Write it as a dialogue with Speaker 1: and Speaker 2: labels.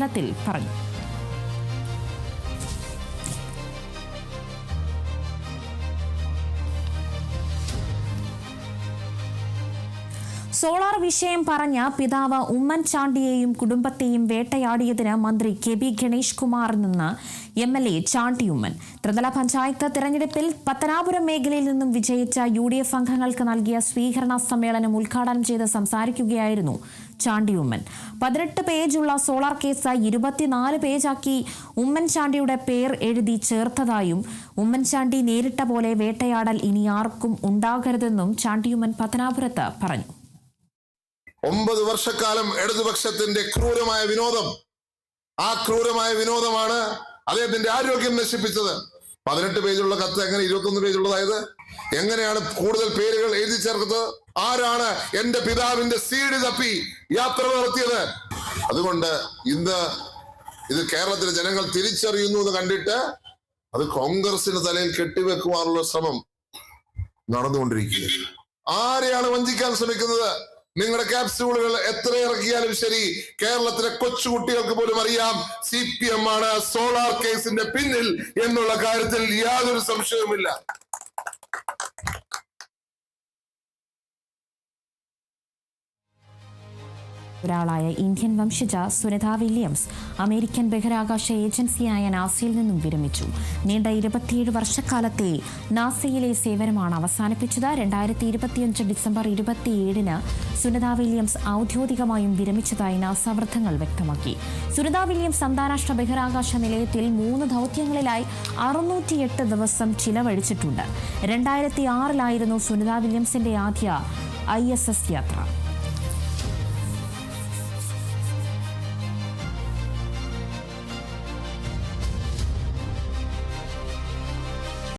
Speaker 1: പറഞ്ഞു. സോളാർ വിഷയം പറഞ്ഞ പിതാവ് ഉമ്മൻചാണ്ടിയെയും കുടുംബത്തെയും വേട്ടയാടിയതിന് മന്ത്രി കെ.ബി. ഗണേഷ് കുമാറിൽ നിന്ന് എം.എൽ.എ. ചാണ്ടി ഉമ്മൻ. ത്രിതല പഞ്ചായത്ത് തിരഞ്ഞെടുപ്പിൽ പത്തനാപുരം മേഖലയിൽ നിന്നും വിജയിച്ച UDF അംഗങ്ങൾക്ക് നൽകിയ സ്വീകരണ സമ്മേളനം ഉദ്ഘാടനം ചെയ്ത് സംസാരിക്കുകയായിരുന്നു ചാണ്ടി ഉമ്മൻ. 18 പേജുള്ള സോളാർ കേസ് 24 പേജാക്കി ഉമ്മൻചാണ്ടിയുടെ പേർ എഴുതി ചേർത്തതായും ഉമ്മൻചാണ്ടി നേരിട്ട പോലെ വേട്ടയാടൽ ഇനി ആർക്കും ഉണ്ടാകരുതെന്നും ചാണ്ടിയുമ്മൻ പത്തനാപുരത്ത് പറഞ്ഞു.
Speaker 2: 9 വർഷക്കാലം ഇടതുപക്ഷത്തിന്റെ ക്രൂരമായ വിനോദം, ആ ക്രൂരമായ വിനോദമാണ് അദ്ദേഹത്തിന്റെ ആരോഗ്യം നശിപ്പിച്ചത്. 18 പേജുള്ള കത്ത് എങ്ങനെ 21 പേജുള്ളതായത്? എങ്ങനെയാണ് കൂടുതൽ പേരുകൾ എഴുതി ചേർത്തത്? ആരാണ് എന്റെ പിതാവിന്റെ സീഡ് തപ്പി യാത്ര നടത്തിയത്? അതുകൊണ്ട് ഇന്ന് ഇത് കേരളത്തിലെ ജനങ്ങൾ തിരിച്ചറിയുന്നു എന്ന് കണ്ടിട്ട് അത് കോൺഗ്രസിന് തലയിൽ കെട്ടിവെക്കുവാനുള്ള ശ്രമം നടന്നുകൊണ്ടിരിക്കുകയാണ്. ആരെയാണ് വഞ്ചിക്കാൻ ശ്രമിക്കുന്നത്? നിങ്ങളുടെ ക്യാപ്സ്യൂളുകൾ എത്ര ഇറക്കിയാലും ശരി, കേരളത്തിലെ കൊച്ചുകുട്ടികൾക്ക് പോലും അറിയാം CPM ആണ് സോളാർ കേസിന്റെ പിന്നിൽ എന്നുള്ള കാര്യത്തിൽ യാതൊരു സംശയവുമില്ല.
Speaker 1: ഒരാളായ ഇന്ത്യൻ വംശജ സുനിത വില്യംസ് അമേരിക്കൻ ബഹിരാകാശ ഏജൻസിയായ നാസയിൽ നിന്നും വിരമിച്ചു. നീണ്ട 27 വർഷക്കാലത്തെ നാസയിലെ സേവനമാണ് അവസാനിപ്പിച്ചത്. 2025 ഡിസംബർ 27-ന് സുനിത വില്യംസ് ഔദ്യോഗികമായും വിരമിച്ചതായി നാസ വൃത്തങ്ങൾ വ്യക്തമാക്കി. സുനിത വില്യംസ് അന്താരാഷ്ട്ര ബഹിരാകാശ നിലയത്തിൽ 3 ദൗത്യങ്ങളിലായി 608 ദിവസം ചിലവഴിച്ചിട്ടുണ്ട്. 2006-ലായിരുന്നു സുനിത വില്യംസിന്റെ ആദ്യ ISS യാത്ര.